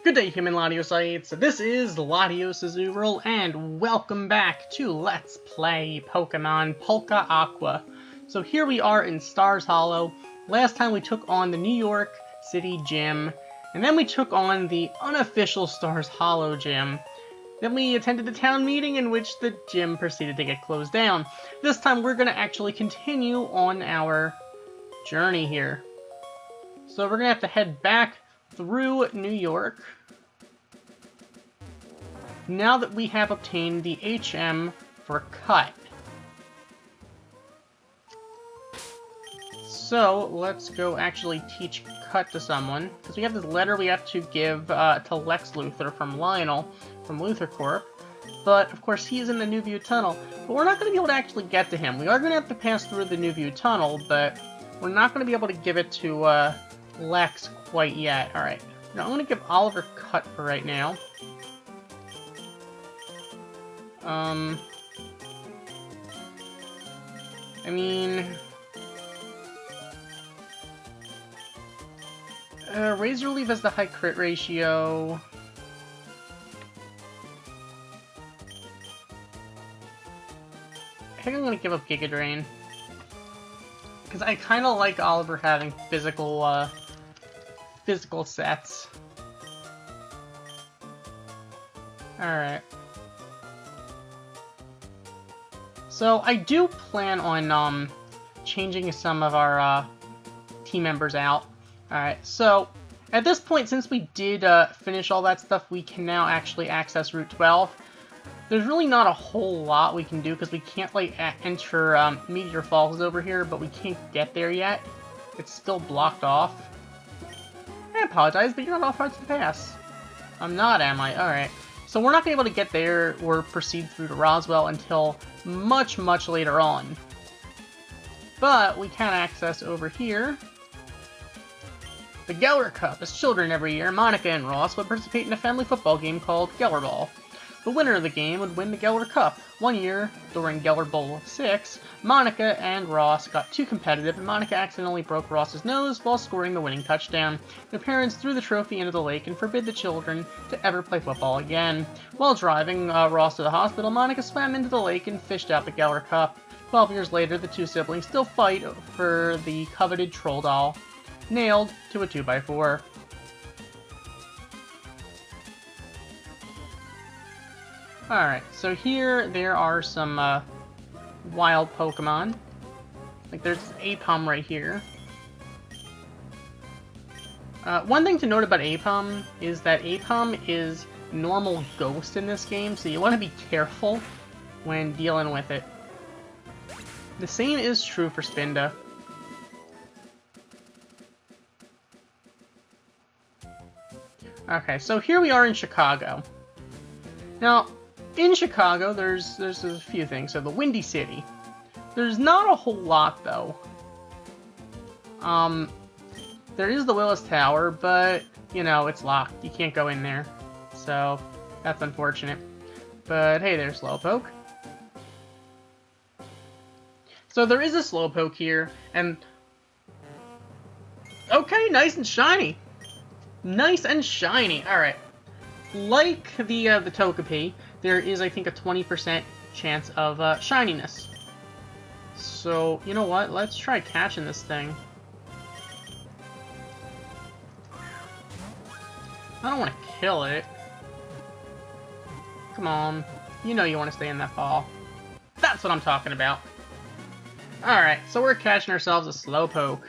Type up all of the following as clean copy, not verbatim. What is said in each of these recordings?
Good day, human Latiosites. This is LatiosAzurill, and welcome back to Let's Play Pokemon Polka Aqua. So here we are in Stars Hollow. Last time we took on the New York City Gym, and then we took on the unofficial Stars Hollow Gym. Then we attended a town meeting in which the gym proceeded to get closed down. This time we're going to actually continue on our journey here. So we're going to have to head back through New York. Now that we have obtained the HM for Cut. So, let's go actually teach Cut to someone. Because we have this letter we have to give to Lex Luthor from Lionel, from Luthor Corp. But, of course, he's in the New View Tunnel. But we're not going to be able to actually get to him. We are going to have to pass through the New View Tunnel, but we're not going to be able to give it to Lex quite yet. Alright, now I'm going to give Oliver Cut for right now. I mean... Razor Leaf has the high crit ratio. I think I'm going to give up Giga Drain. Because I kind of like Oliver having physical sets. Alright. So, I do plan on, changing some of our, team members out. Alright, so, at this point, since we did, finish all that stuff, we can now actually access Route 12. There's really not a whole lot we can do, because we can't, like, enter, Meteor Falls over here, but we can't get there yet. It's still blocked off. I apologize, but you're not authorized to pass. I'm not, am I? Alright. So we're not going to be able to get there or proceed through to Roswell until much, much later on. But we can access over here the Geller Cup. As children every year, Monica and Ross would participate in a family football game called Geller Ball. The winner of the game would win the Geller Cup. One year, during Geller Bowl 6, Monica and Ross got too competitive, and Monica accidentally broke Ross's nose while scoring the winning touchdown. Their parents threw the trophy into the lake and forbid the children to ever play football again. While driving Ross to the hospital, Monica swam into the lake and fished out the Geller Cup. 12 years later, the two siblings still fight for the coveted troll doll, nailed to a 2x4. Alright, so here there are some wild Pokemon. Like there's Apom right here. One thing to note about Apom is that Apom is normal ghost in this game, so you want to be careful when dealing with it. The same is true for Spinda. Okay, so here we are in Chicago. Now, in Chicago, there's a few things. So the Windy City. There's not a whole lot, though. There is the Willis Tower, but, you know, it's locked. You can't go in there. So, that's unfortunate. But, hey, there's Slowpoke. So there is a Slowpoke here, and... Okay, nice and shiny! Nice and shiny! Alright. Like the Togepi, there is, I think, a 20% chance of shininess. So, you know what? Let's try catching this thing. I don't want to kill it. Come on. You know you want to stay in that ball. That's what I'm talking about. Alright, so we're catching ourselves a Slowpoke.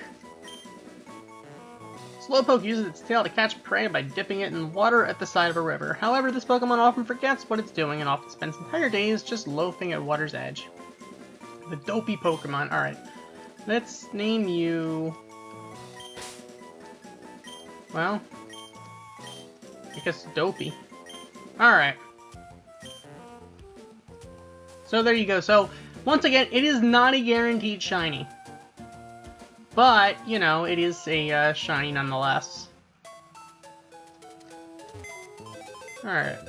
Slowpoke uses its tail to catch prey by dipping it in water at the side of a river. However, this Pokemon often forgets what it's doing and often spends entire days just loafing at water's edge. The Dopey Pokemon. Alright. Let's name you... Well... I guess Dopey. Alright. So there you go. So, once again, it is not a guaranteed shiny. But, you know, it is a shiny nonetheless. Alright.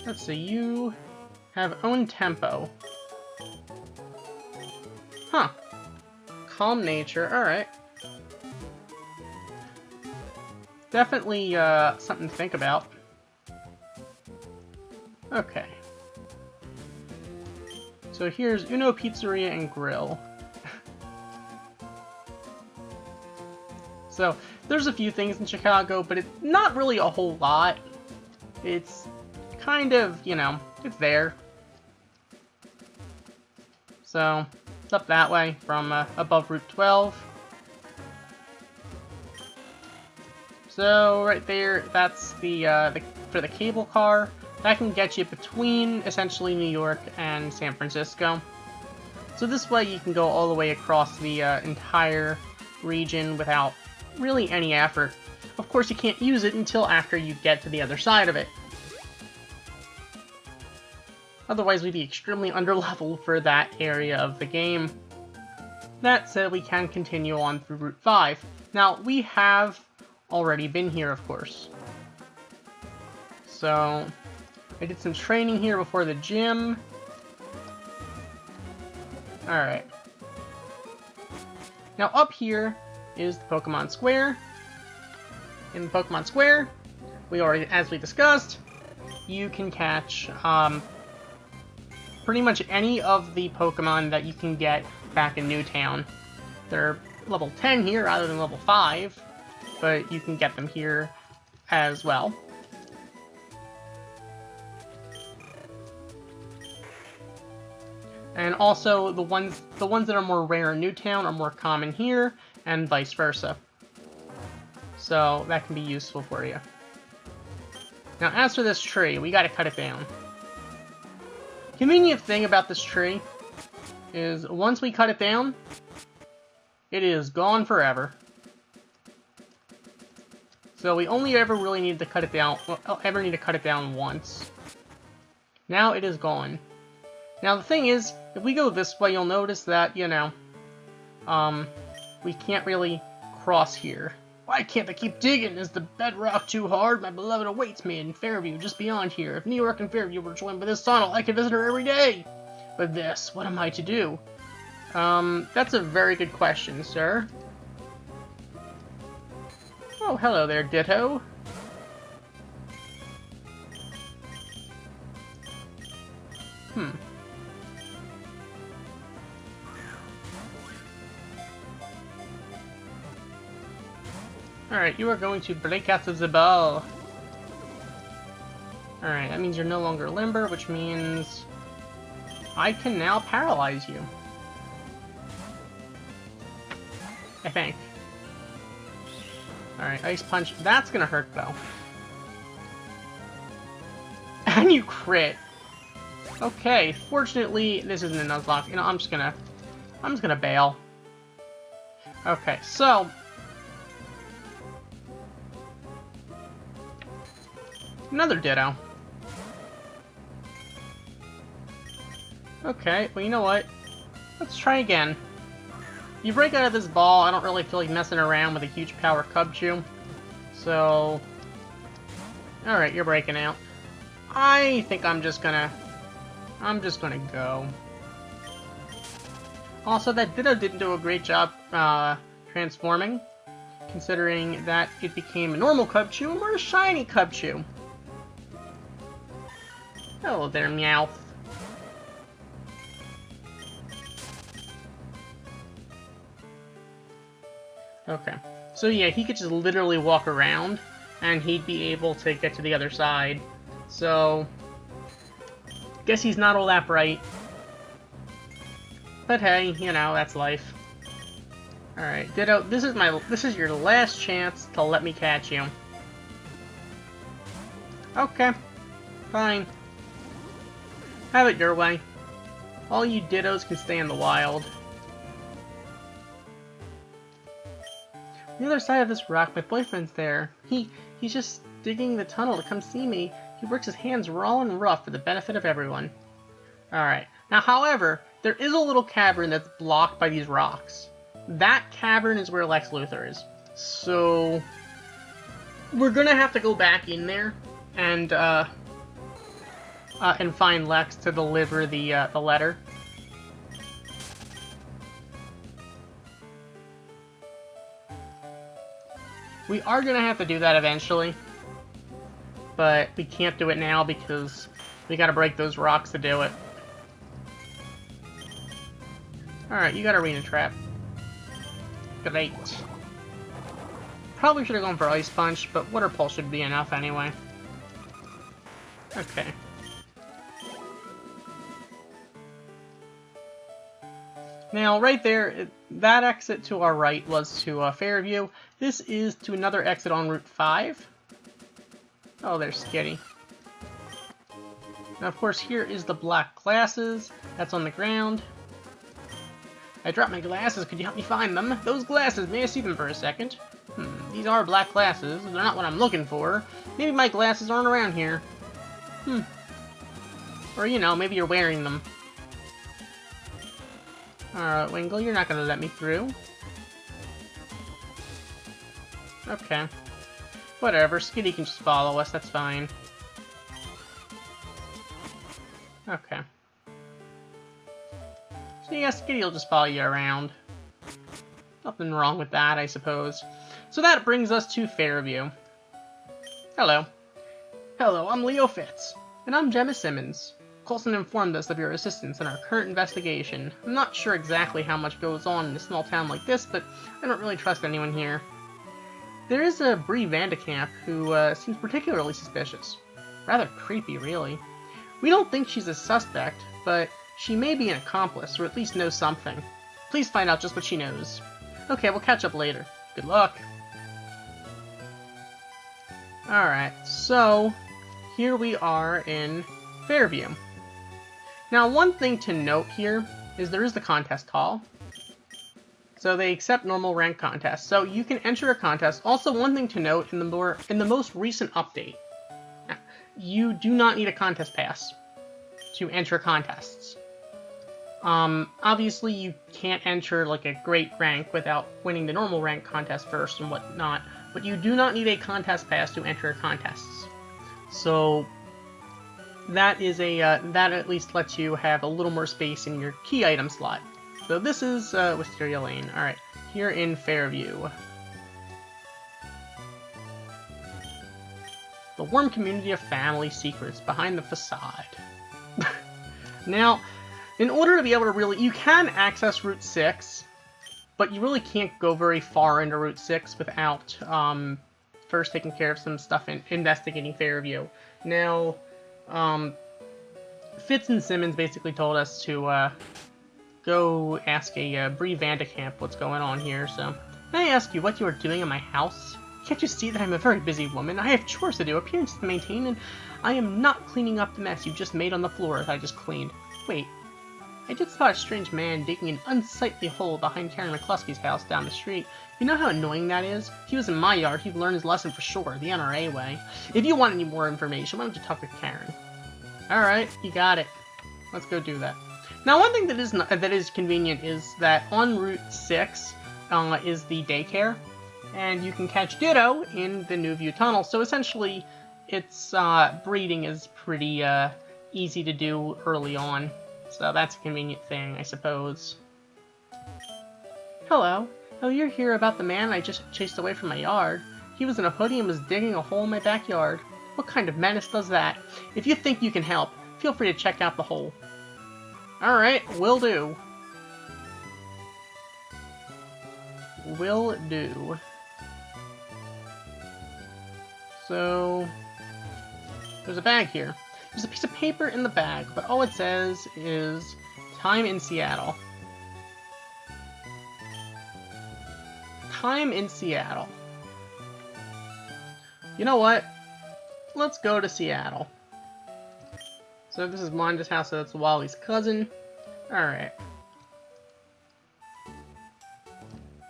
Let's see, you have own tempo. Huh. Calm nature, alright. definitely something to think about. Okay. So here's Uno Pizzeria and Grill. So there's a few things in Chicago, but it's not really a whole lot. It's kind of, you know, it's there. So it's up that way from above Route 12. So right there, that's the for the cable car. That can get you between, essentially, New York and San Francisco. So this way you can go all the way across the entire region without really any effort. Of course, you can't use it until after you get to the other side of it. Otherwise, we'd be extremely underleveled for that area of the game. That said, we can continue on through Route 5. Now, we have already been here, of course. So I did some training here before the gym. Alright. Now up here is the Pokemon Square. In the Pokemon Square, we already, as we discussed, you can catch pretty much any of the Pokemon that you can get back in Newtown. They're level 10 here rather than level 5, but you can get them here as well. And also, the ones that are more rare in Newtown are more common here, and vice versa. So that can be useful for you. Now, as for this tree, we gotta cut it down. Convenient thing about this tree is once we cut it down, it is gone forever. So we only ever really need to cut it down, once. Now it is gone. Now the thing is, if we go this way, you'll notice that, you know, we can't really cross here. Why can't I keep digging? Is the bedrock too hard? My beloved awaits me in Fairview, just beyond here. If New York and Fairview were joined by this tunnel, I could visit her every day. But this, what am I to do? That's a very good question, sir. Oh, hello there, Ditto. Alright, you are going to break out of the ball. Alright, that means you're no longer limber, which means I can now paralyze you. I think. Alright, Ice Punch. That's gonna hurt, though. And you crit. Okay, fortunately, this isn't a Nuzlocke. You know, I'm just gonna bail. Okay, so another Ditto. Okay, well, you know what? Let's try again. You break out of this ball, I don't really feel like messing around with a huge power Cubchoo. So alright, you're breaking out. I think I'm just gonna go. Also, that Ditto didn't do a great job transforming, considering that it became a normal Cubchoo and we're a shiny Cubchoo. Hello there, Meowth. Okay, so yeah, he could just literally walk around, and he'd be able to get to the other side. So, guess he's not all that bright. But hey, you know, that's life. Alright, Ditto, this is your last chance to let me catch you. Okay, fine. Have it your way. All you Dittos can stay in the wild. On the other side of this rock, my boyfriend's there. He's just digging the tunnel to come see me. He works his hands raw and rough for the benefit of everyone. Alright. Now, however, there is a little cavern that's blocked by these rocks. That cavern is where Lex Luthor is. So we're gonna have to go back in there and find Lex to deliver the letter. We are going to have to do that eventually. But we can't do it now because we got to break those rocks to do it. Alright, you got Arena Trap. Great. Probably should have gone for Ice Punch, but Water Pulse should be enough anyway. Okay. Now, right there, that exit to our right was to Fairview. This is to another exit on Route 5. Oh, there's Skitty. Now, of course, here is the black glasses. That's on the ground. I dropped my glasses. Could you help me find them? Those glasses, may I see them for a second? These are black glasses. They're not what I'm looking for. Maybe my glasses aren't around here. Or, you know, maybe you're wearing them. Alright, Wingle, you're not gonna let me through. Okay. Whatever, Skitty can just follow us, that's fine. Okay. So yeah, Skitty will just follow you around. Nothing wrong with that, I suppose. So that brings us to Fairview. Hello. Hello, I'm Leo Fitz. And I'm Gemma Simmons. Coulson informed us of your assistance in our current investigation. I'm not sure exactly how much goes on in a small town like this, but I don't really trust anyone here. There is a Bree Vandekamp who seems particularly suspicious. Rather creepy, really. We don't think she's a suspect, but she may be an accomplice, or at least knows something. Please find out just what she knows. Okay, we'll catch up later. Good luck. Alright, so here we are in Fairview. Now, one thing to note here is there is the contest hall. So they accept normal rank contests. So you can enter a contest. Also, one thing to note in the most recent update, you do not need a contest pass to enter contests. Obviously, you can't enter like a great rank without winning the normal rank contest first and whatnot, but you do not need a contest pass to enter contests. So that is that at least lets you have a little more space in your key item slot. So this is Wisteria Lane. Alright, here in Fairview. The warm community of family secrets behind the facade. Now, in order to be able to really... You can access Route 6, but you really can't go very far into Route 6 without first taking care of some stuff in investigating Fairview. Now, Fitz and Simmons basically told us to go ask a Bree Vandekamp what's going on here, so... May I ask you what you are doing in my house? Can't you see that I'm a very busy woman? I have chores to do, appearances to maintain, and I am not cleaning up the mess you just made on the floor that I just cleaned. Wait, I just saw a strange man digging an unsightly hole behind Karen McCluskey's house down the street. You know how annoying that is? If he was in my yard, he'd learn his lesson for sure, the NRA way. If you want any more information, why don't you talk to Karen? Alright, you got it. Let's go do that. Now, one thing that is convenient is that on Route 6 is the daycare, and you can catch Ditto in the New View Tunnel. So essentially, its breeding is pretty easy to do early on. So that's a convenient thing, I suppose. Hello. Oh, you're here about the man I just chased away from my yard. He was in a hoodie and was digging a hole in my backyard. What kind of menace does that? If you think you can help, feel free to check out the hole. Alright, will do. Will do. So, there's a bag here. There's a piece of paper in the bag, but all it says is time in Seattle. Time in Seattle. You know what? Let's go to Seattle. So this is Wanda's house, so that's Wally's cousin. Alright.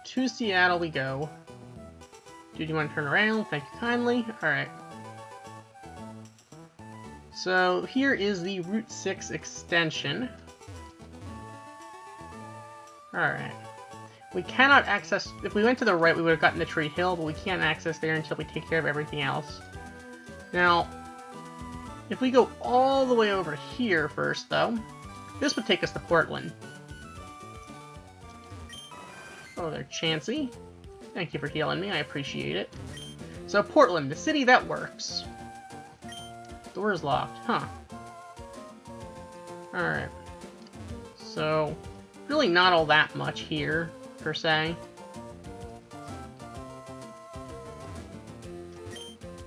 To Seattle we go. Dude, you want to turn around? Thank you kindly. Alright. So here is the Route 6 extension. Alright. We cannot access... If we went to the right, we would have gotten to Tree Hill, but we can't access there until we take care of everything else. Now, if we go all the way over here first, though, this would take us to Portland. Oh, there, Chansey. Thank you for healing me, I appreciate it. So, Portland, the city that works. Door is locked, huh. Alright. So, really not all that much here, per se.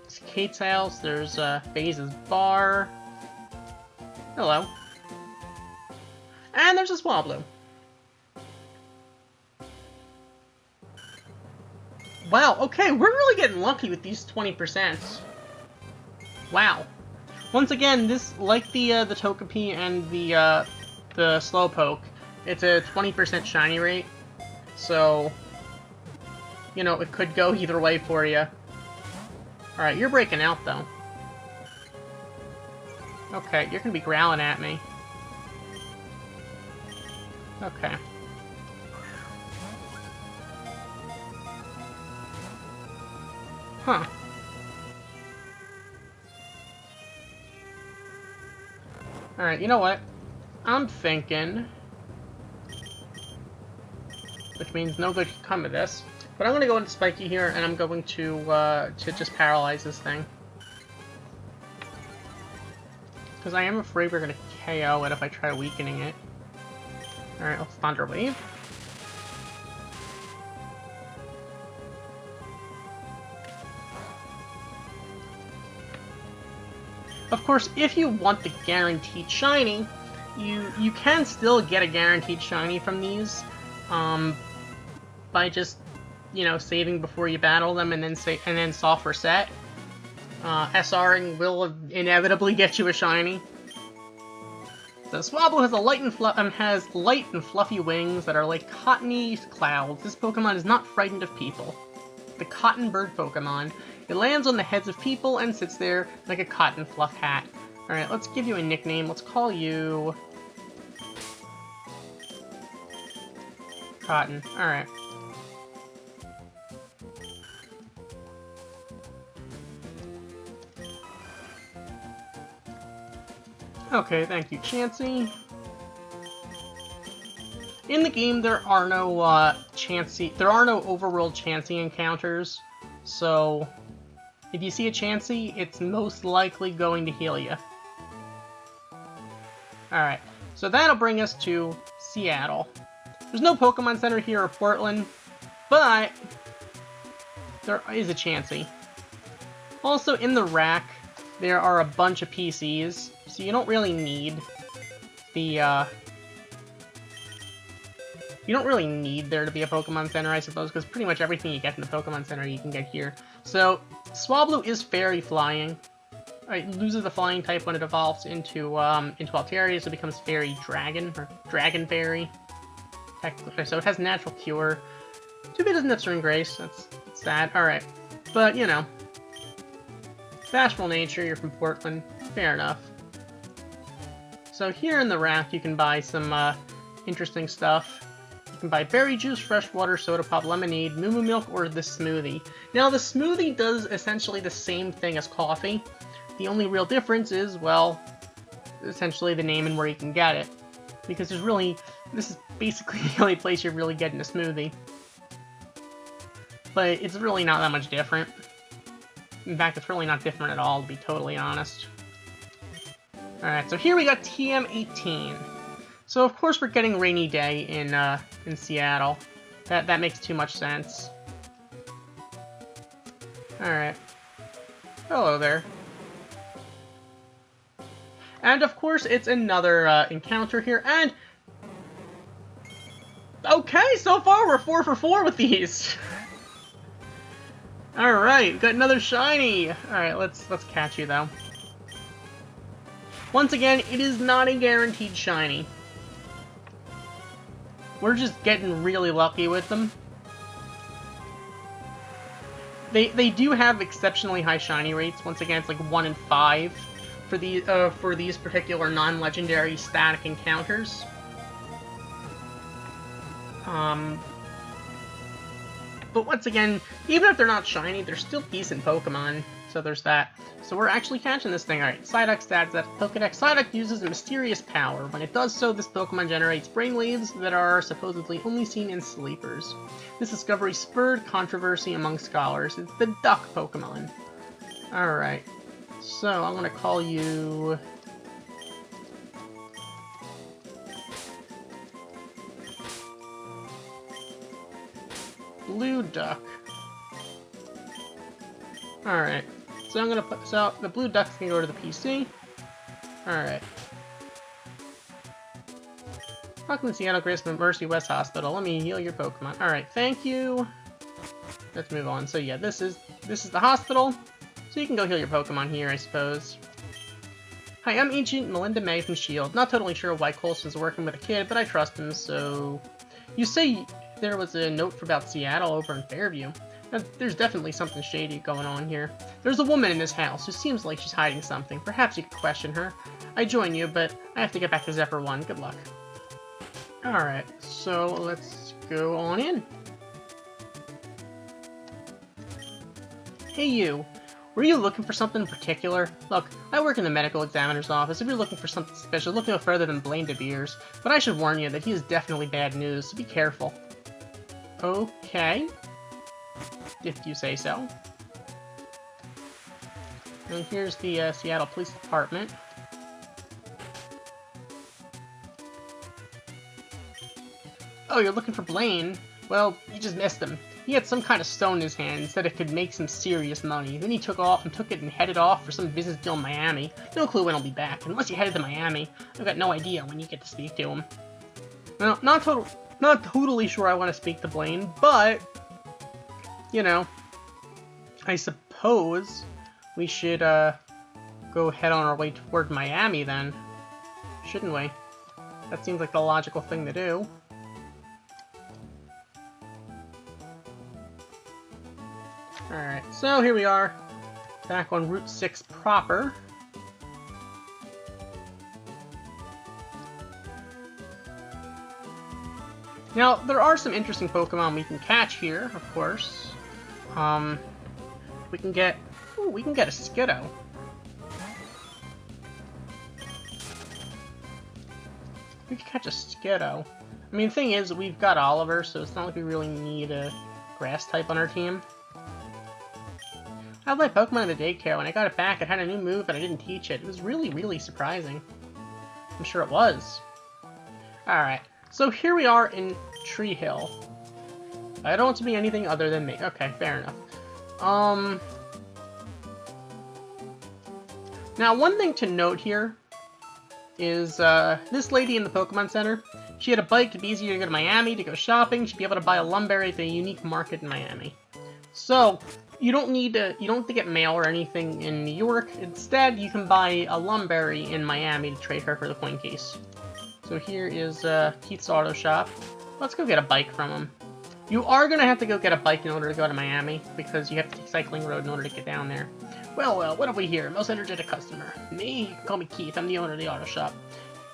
It's Kate's house, there's FaZe's bar. Hello. And there's a Swablu. Wow, okay, we're really getting lucky with these 20%. Wow. Once again, this, like the Togepi and the Slowpoke, it's a 20% shiny rate. So, you know, it could go either way for you. Alright, you're breaking out, though. Okay, you're gonna be growling at me. Okay. Huh. Alright, you know what? I'm thinking... which means no good can come of this. But I'm gonna go into Spiky here, and I'm going to just paralyze this thing. Because I am afraid we're gonna KO it if I try weakening it. Alright, let's Thunder Wave. Of course, if you want the guaranteed shiny, you can still get a guaranteed shiny from these, by just, you know, saving before you battle them and then soft reset. SRing will inevitably get you a shiny. So Swablu has light and fluffy wings that are like cottony clouds. This Pokemon is not frightened of people. The cotton bird Pokemon. It lands on the heads of people and sits there like a cotton fluff hat. Alright, let's give you a nickname. Let's call you... Cotton. Alright. Okay, thank you, Chansey. In the game, there are no overworld Chansey encounters, so if you see a Chansey, it's most likely going to heal you. Alright, so that'll bring us to Seattle. There's no Pokemon Center here or Portland, but there is a Chansey. Also, in the rack, there are a bunch of PCs, so you don't really need the, you don't really need there to be a Pokemon Center, I suppose, because pretty much everything you get in the Pokemon Center you can get here. So, Swablu is Fairy Flying. It loses the Flying type when it evolves into Altaria, so it becomes Fairy Dragon, or Dragon Fairy, technically. So it has Natural Cure. Too bad it doesn't have String Grace, that's sad. Alright, but, you know, bashful nature, you're from Portland, fair enough. So here in the rack you can buy some interesting stuff. You can buy berry juice, fresh water, soda pop, lemonade, moo moo milk, or the smoothie. Now the smoothie does essentially the same thing as coffee. The only real difference is, well, essentially the name and where you can get it. Because there's really, this is basically the only place you're really getting a smoothie. But it's really not that much different. In fact, it's really not different at all, to be totally honest. Alright, so here we got TM18. So of course we're getting Rainy Day in Seattle. That makes too much sense. Alright. Hello there. And of course it's another encounter here, and... okay, so far we're 4 for 4 with these! Alright, we got another shiny! Alright, let's catch you though. Once again, it is not a guaranteed shiny. We're just getting really lucky with them. They do have exceptionally high shiny rates. Once again, it's like 1 in 5 for these particular non-legendary static encounters. But once again, even if they're not shiny, they're still decent Pokemon. So there's that. So we're actually catching this thing. Alright, Psyduck stats at Pokedex. Psyduck uses a mysterious power. When it does so, this Pokemon generates brainwaves that are supposedly only seen in sleepers. This discovery spurred controversy among scholars. It's the duck Pokemon. Alright. So I'm gonna call you... Blue Duck. Alright. So I'm gonna put, so the blue ducks can go to the PC. Alright. Welcome to Seattle Grace Mercy West Hospital. Let me heal your Pokemon. Alright, thank you. Let's move on. So yeah, this is the hospital. So you can go heal your Pokemon here, I suppose. Hi, I'm Agent Melinda May from S.H.I.E.L.D. Not totally sure why Coulson's working with a kid, but I trust him, so... You say there was a note about Seattle over in Fairview. There's definitely something shady going on here. There's a woman in this house who seems like she's hiding something. Perhaps you could question her. I join you, but I have to get back to Zephyr 1. Good luck. Alright, so let's go on in. Hey you, were you looking for something in particular? Look, I work in the medical examiner's office. If you're looking for something special, look no further than Blaine De Beers. But I should warn you that he is definitely bad news, so be careful. Okay. If you say so. And here's the Seattle Police Department. Oh, you're looking for Blaine? Well, you just missed him. He had some kind of stone in his hand and said it could make some serious money. Then he took it and headed off for some business deal in Miami. No clue when he'll be back. Unless he headed to Miami, I've got no idea when you get to speak to him. Well, not totally sure I want to speak to Blaine, but... You know, I suppose we should go head on our way toward Miami then, shouldn't we? That seems like the logical thing to do. Alright, so here we are, back on Route 6 proper. Now, there are some interesting Pokemon we can catch here, of course. We can get a Skiddo. We can catch a Skiddo. I mean, the thing is, we've got Oliver, so it's not like we really need a grass type on our team. I had my Pokemon in the daycare. When I got it back, it had a new move, but I didn't teach it. It was really, really surprising. I'm sure it was. Alright, so here we are in Tree Hill. I don't want to be anything other than me. Okay, fair enough. Now, one thing to note here is this lady in the Pokemon Center. She had a bike to be easier to go to Miami, to go shopping. She'd be able to buy a Lumberry at the unique market in Miami. So, you don't have to get mail or anything in New York. Instead, you can buy a Lumberry in Miami to trade her for the coin case. So here is Keith's Auto Shop. Let's go get a bike from him. You are going to have to go get a bike in order to go to Miami, because you have to take Cycling Road in order to get down there. Well, what have we here? Most energetic customer. Me? You can call me Keith. I'm the owner of the auto shop.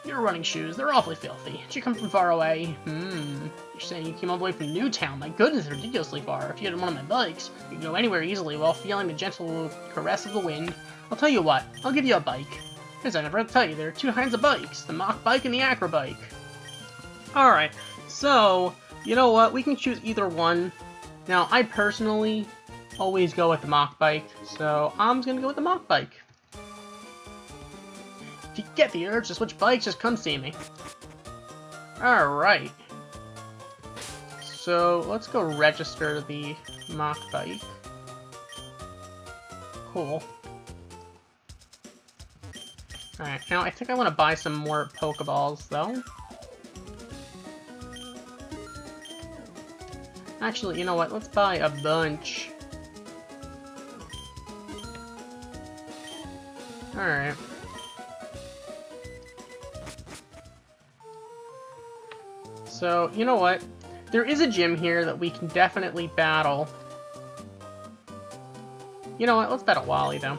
Your running shoes, they're awfully filthy. Did you come from far away? You're saying you came all the way from Newtown. My goodness, it's ridiculously far. If you had one of my bikes, you could go anywhere easily while feeling the gentle caress of the wind. I'll tell you what, I'll give you a bike. As I never had to tell you, there are two kinds of bikes, the mock bike and the acro bike. Alright, so... You know what? We can choose either one. Now, I personally always go with the mock bike, so I'm just gonna go with the mock bike. If you get the urge to switch bikes, just come see me. Alright. So, let's go register the mock bike. Cool. Alright, now I think I want to buy some more Pokeballs, though. Actually, you know what? Let's buy a bunch. Alright. So, you know what? There is a gym here that we can definitely battle. You know what? Let's battle Wally, though.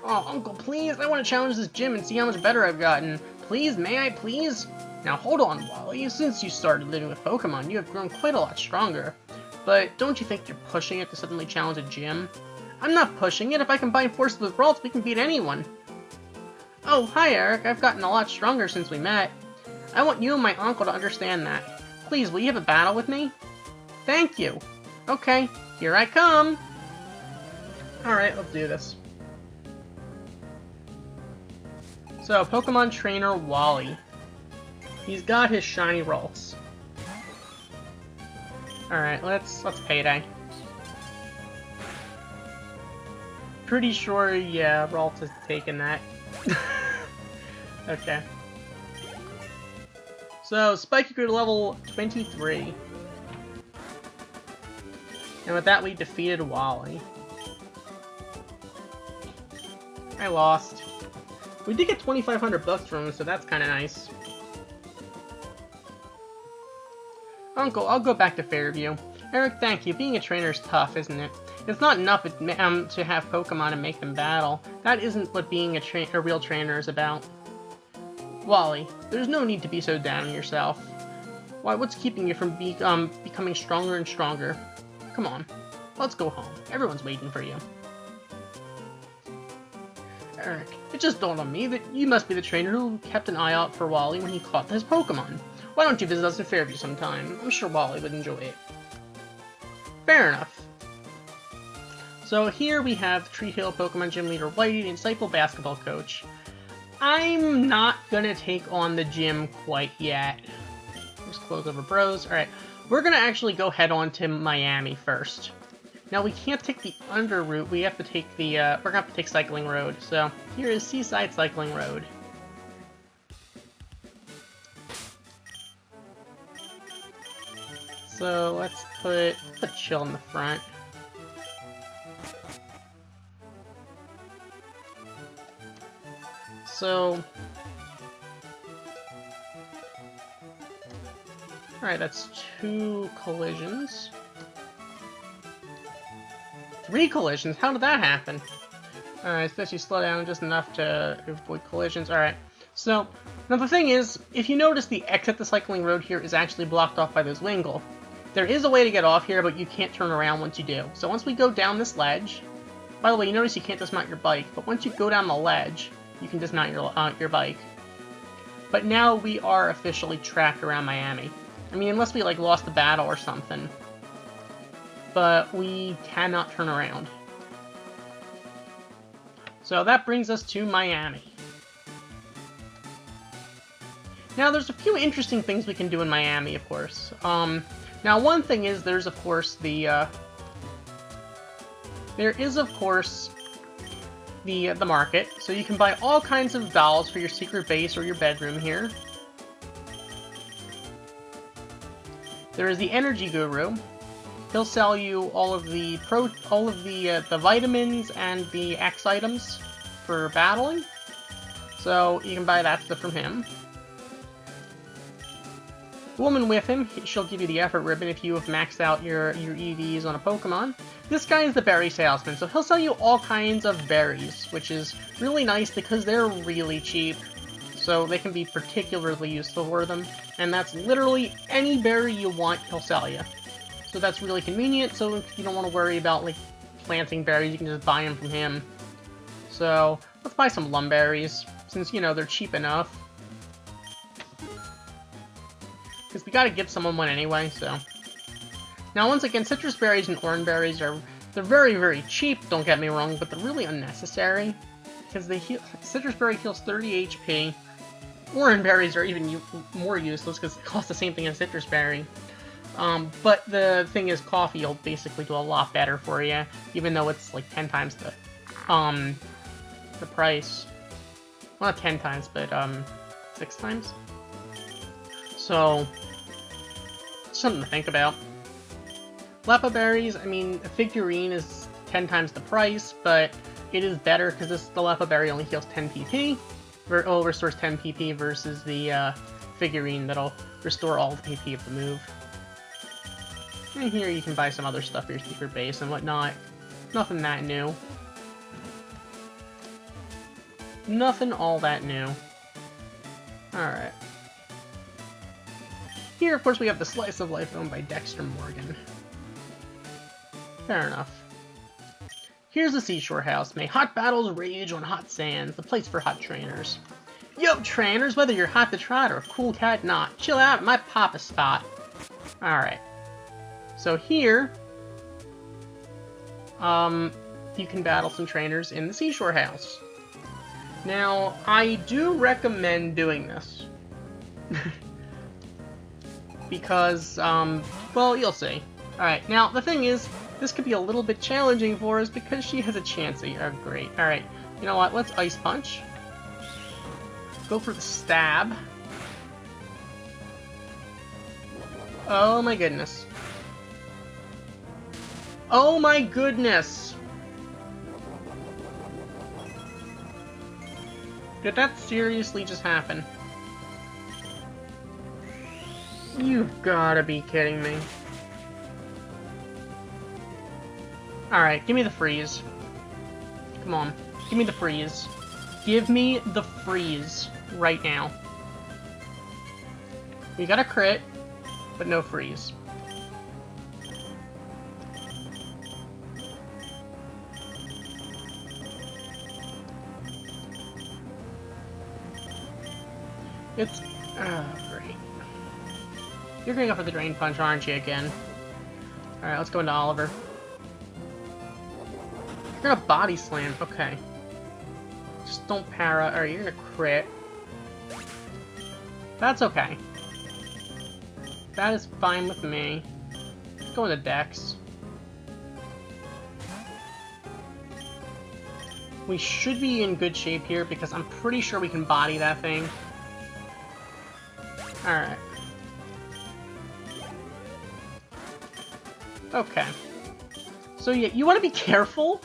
Oh, Uncle, please! I want to challenge this gym and see how much better I've gotten. Please, may I, please? Now, hold on, Wally. Since you started living with Pokemon, you have grown quite a lot stronger. But don't you think you're pushing it to suddenly challenge a gym? I'm not pushing it. If I combine forces with Ralts, we can beat anyone. Oh, hi Eric. I've gotten a lot stronger since we met. I want you and my uncle to understand that. Please, will you have a battle with me? Thank you. Okay, here I come. Alright, let's do this. So, Pokemon Trainer Wally. He's got his shiny Ralts. Alright, let's payday. Pretty sure, yeah, Ralts has taken that. Okay. So, Spike grew to level 23. And with that, we defeated Wally. I lost. We did get 2,500 bucks from him, so that's kind of nice. Uncle, I'll go back to Fairview. Eric, thank you. Being a trainer is tough, isn't it? It's not enough to have Pokemon and make them battle. That isn't what being a real trainer is about. Wally, there's no need to be so down on yourself. Why, what's keeping you from becoming stronger and stronger? Come on, let's go home. Everyone's waiting for you. Eric, it just dawned on me that you must be the trainer who kept an eye out for Wally when he caught his Pokemon. Why don't you visit us in Fairview sometime? I'm sure Wally would enjoy it. Fair enough. So here we have Tree Hill Pokemon Gym Leader Whitey, the insightful basketball coach. I'm not gonna take on the gym quite yet. Just close over bros. Alright, we're gonna actually go head on to Miami first. Now we can't take the under route, we have to take the, we're gonna have to take Cycling Road. So, here is Seaside Cycling Road. So, let's put Chill in the front. So... Alright, that's 2 collisions. 3 collisions? How did that happen? Alright, so you slow down just enough to avoid collisions. Alright, so, now the thing is, if you notice the exit to Cycling Road here is actually blocked off by this Wingull. There is a way to get off here, but you can't turn around once you do. So once we go down this ledge, by the way, you notice you can't dismount your bike, but once you go down the ledge, you can dismount your bike. But now we are officially trapped around Miami. I mean, unless we, like, lost the battle or something. But we cannot turn around. So that brings us to Miami. Now, there's a few interesting things we can do in Miami, of course. Now, one thing is, there's, of course, the market. So you can buy all kinds of dolls for your secret base or your bedroom here. There is the Energy Guru. He'll sell you all of the vitamins and the X items for battling. So you can buy that stuff from him. The woman with him, she'll give you the effort ribbon if you have maxed out your EVs on a Pokemon. This guy is the berry salesman, so he'll sell you all kinds of berries, which is really nice because they're really cheap. So they can be particularly useful for them. And that's literally any berry you want, he'll sell you. So that's really convenient, so if you don't want to worry about, like, planting berries, you can just buy them from him. So, let's buy some Lumberries, since, you know, they're cheap enough. Because we gotta give someone one anyway, so... Now, once again, citrus berries and orange berries they're very, very cheap, don't get me wrong, but they're really unnecessary. Because citrus berry heals 30 HP. Orange berries are even more useless because it costs the same thing as citrus berry. But the thing is, coffee will basically do a lot better for you, even though it's like 10 times the price. Well, not 10 times, but 6 times. So, something to think about. Lepa berries, I mean, a figurine is 10 times the price, but it is better because the Lepa berry only heals 10 PP. Or restores 10 PP versus the figurine that'll restore all the PP of the move. And here you can buy some other stuff for your secret base and whatnot. Nothing that new. Nothing all that new. Alright. Here, of course, we have the Slice of Life owned by Dexter Morgan. Fair enough. Here's the Seashore House. May hot battles rage on hot sands, the place for hot trainers. Yo, trainers, whether you're hot to trot or a cool cat not, chill out at my papa spot. Alright. So here, you can battle some trainers in the Seashore House. Now, I do recommend doing this. Because, well, you'll see. Alright, now, the thing is, this could be a little bit challenging for us because she has a chance at... Oh, great. Alright, you know what? Let's Ice Punch. Go for the stab. Oh my goodness. Oh my goodness! Did that seriously just happen? You've gotta be kidding me. Alright, give me the freeze. Come on, give me the freeze. Give me the freeze right now. We got a crit, but no freeze. It's... oh, great. You're going to go for the Drain Punch, aren't you, again? Alright, let's go into Oliver. You're going to Body Slam. Okay. Just don't para. Alright, you're going to crit. That's okay. That is fine with me. Let's go into Dex. We should be in good shape here because I'm pretty sure we can body that thing. Alright. Okay. So yeah, you want to be careful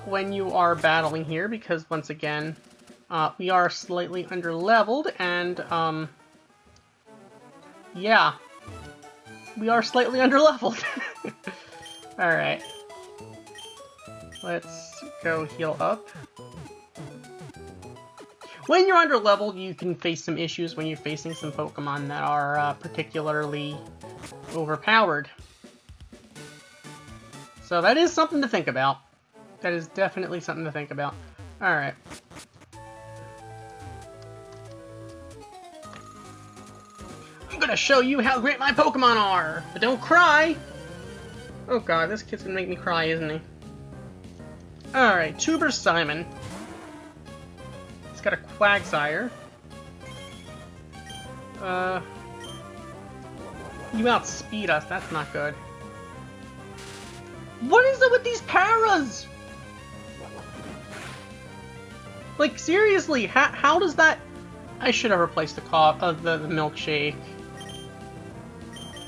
when you are battling here because, once again, we are slightly under-leveled and, yeah. We are slightly under-leveled. Alright. Let's go heal up. When you're under-leveled, you can face some issues when you're facing some Pokemon that are particularly overpowered. So that is something to think about. That is definitely something to think about. Alright. I'm gonna show you how great my Pokemon are! But don't cry! Oh god, this kid's gonna make me cry, isn't he? Alright, Tuber Simon. He's got a Quagsire. You outspeed us, that's not good. What is it with these paras? Like, seriously, how does that... I should have replaced the milkshake.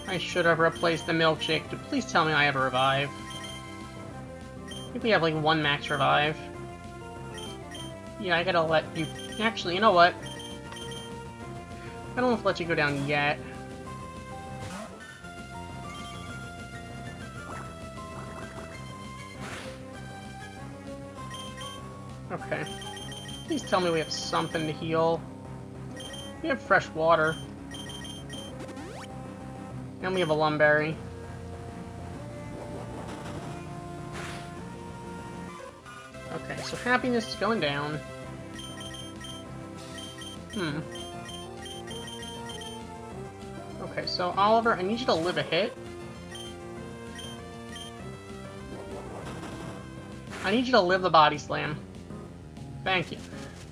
I should have replaced the milkshake. Please tell me I have a revive. I think we have like one max revive. Yeah, I gotta let you... Actually, you know what? I don't want to let you go down yet. Okay. Please tell me we have something to heal. We have fresh water. And we have a Lumberry. Okay, so happiness is going down. Okay, so Oliver, I need you to live a hit. I need you to live the Body Slam. Thank you.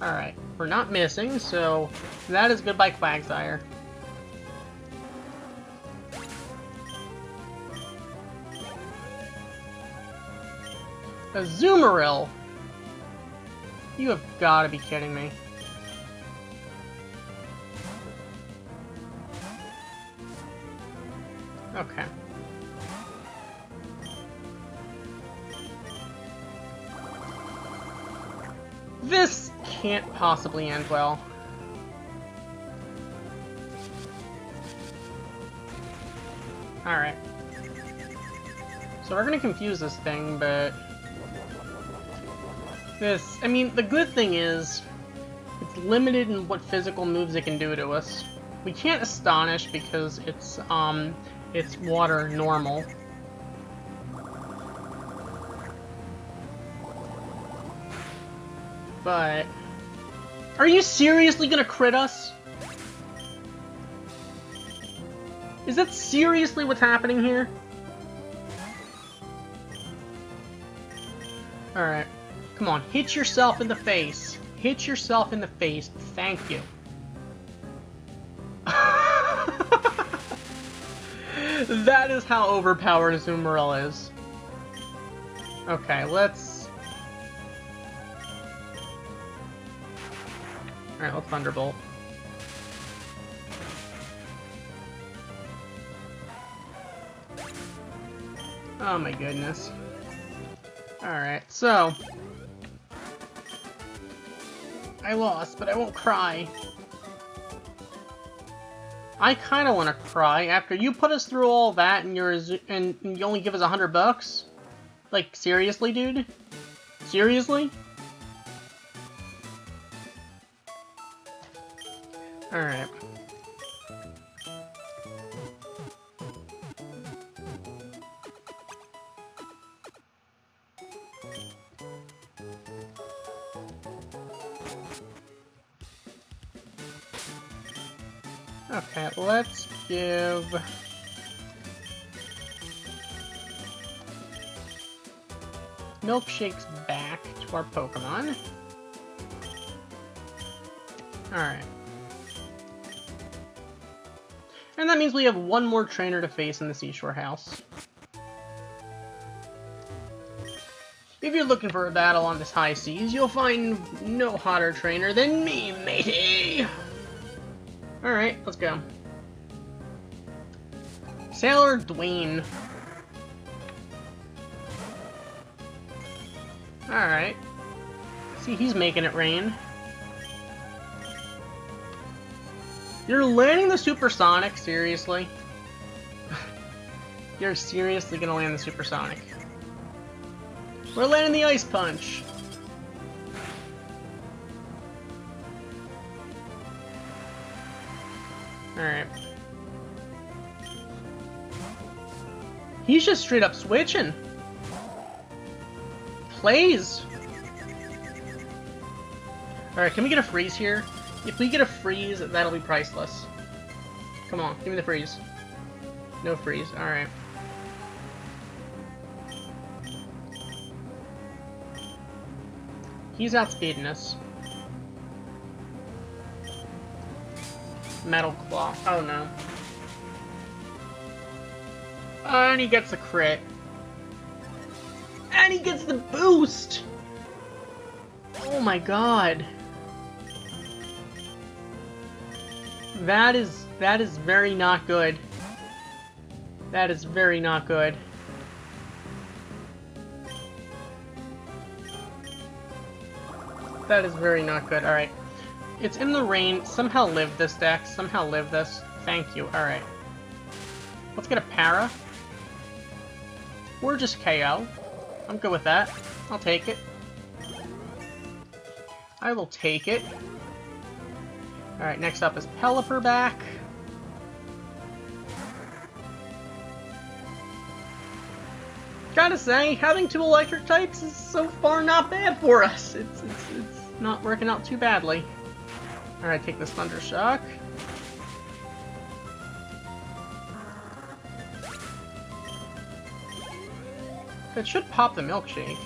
Alright, we're not missing, so that is goodbye Quagsire. Azurill! You have got to be kidding me. Okay. This can't possibly end well. Alright. So we're gonna confuse this thing, but... This... I mean, the good thing is... It's limited in what physical moves it can do to us. We can't Astonish because it's water normal. but... Are you seriously gonna crit us? Is that seriously what's happening here? Alright. Come on, hit yourself in the face. Hit yourself in the face. Thank you. That is how overpowered Azurill is. Okay, let's... Alright, let's Thunderbolt. Oh my goodness. Alright, so... I lost, but I won't cry. I kinda wanna cry after you put us through all that and you only give us $100? Like, seriously, dude? Seriously? Alright. Okay, let's give... Milkshakes back to our Pokemon. Alright. And that means we have one more trainer to face in the Seashore House. If you're looking for a battle on this high seas, you'll find no hotter trainer than me, matey! Alright, let's go. Sailor Dwayne. Alright. See, he's making it rain. You're landing the Supersonic? Seriously? You're seriously gonna land the Supersonic? We're landing the Ice Punch! Alright. He's just straight up switching. Plays. Alright, can we get a freeze here? If we get a freeze, that'll be priceless. Come on, give me the freeze. No freeze, alright. He's outspeeding us. Metal Claw. Oh no. And he gets a crit. And he gets the boost! Oh my god. That is very not good. That is very not good. That is very not good. Alright. It's in the rain. Somehow live this deck. Somehow live this. Thank you. Alright. Let's get a para. Or just KO. I'm good with that. I'll take it. I will take it. Alright, next up is Pelipper back. Gotta say, having two electric types is so far not bad for us. It's not working out too badly. Alright, take this Thunder Shock. It should pop the Milkshake.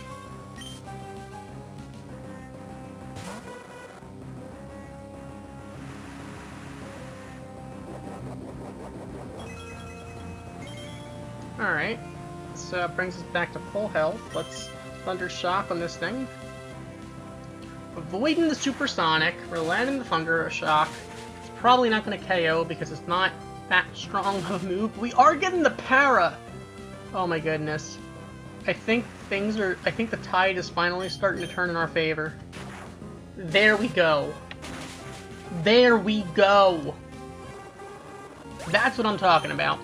Alright, so brings us back to full health. Let's Thunder Shock on this thing. Avoiding the Supersonic, we're landing the Thunder Shock. It's probably not going to KO because it's not that strong of a move. We are getting the Para! Oh my goodness. I think the tide is finally starting to turn in our favor. There we go. There we go! That's what I'm talking about.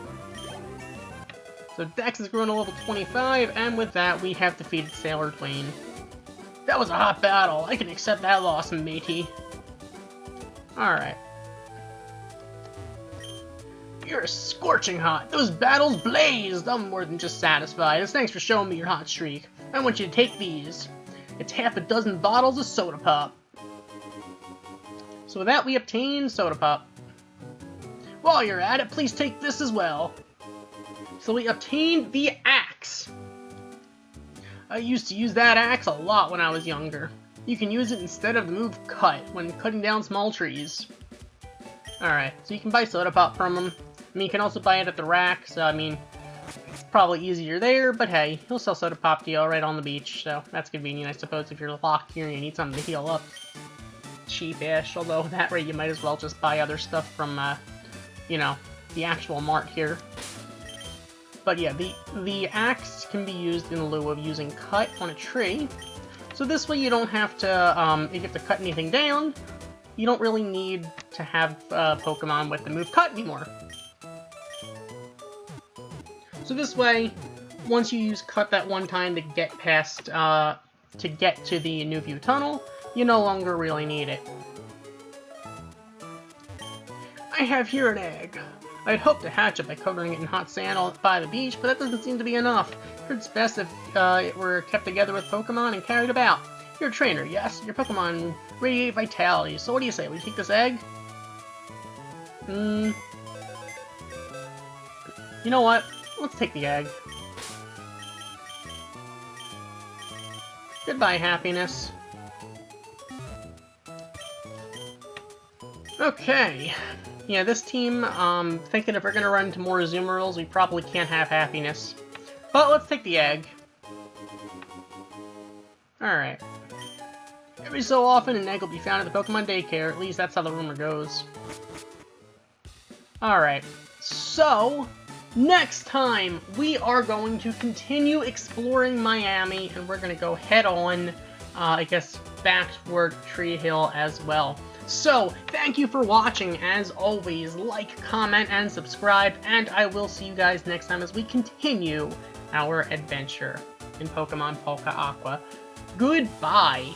So Dex is growing to level 25, and with that, we have defeated Sailor Dwayne. That was a hot battle. I can accept that loss, matey. Alright. You're scorching hot. Those battles blazed. I'm more than just satisfied. Thanks for showing me your hot streak. I want you to take these. It's half a dozen bottles of soda pop. So with that, we obtain soda pop. While you're at it, please take this as well. So we obtained the axe. I used to use that axe a lot when I was younger. You can use it instead of the move cut when cutting down small trees. Alright, so you can buy soda pop from him. I mean, you can also buy it at the rack, so I mean, it's probably easier there, but hey, he'll sell soda pop to you right on the beach, so that's convenient, I suppose, if you're locked here and you need something to heal up. Cheap-ish, although that rate you might as well just buy other stuff from, you know, the actual mart here. But yeah, the axe can be used in lieu of using cut on a tree. So this way you don't have to, if you have to cut anything down, you don't really need to have Pokemon with the move cut anymore. So this way, once you use cut that one time to get past, to get to the New View Tunnel, you no longer really need it. I have here an egg. I'd hoped to hatch it by covering it in hot sand by the beach, but that doesn't seem to be enough. It's best if it were kept together with Pokemon and carried about. You're a trainer, yes? Your Pokemon radiate vitality, so what do you say? We take this egg? You know what? Let's take the egg. Goodbye, happiness. Okay. Yeah, this team, thinking if we're gonna run into more Azurills, we probably can't have happiness. But let's take the egg. Alright. Every so often, an egg will be found at the Pokemon daycare. At least that's how the rumor goes. Alright. So, next time, we are going to continue exploring Miami, and we're gonna go head on, I guess, back toward Tree Hill as well. So, thank you for watching. As always, like, comment, and subscribe, and I will see you guys next time as we continue our adventure in Pokemon Polka Aqua. Goodbye!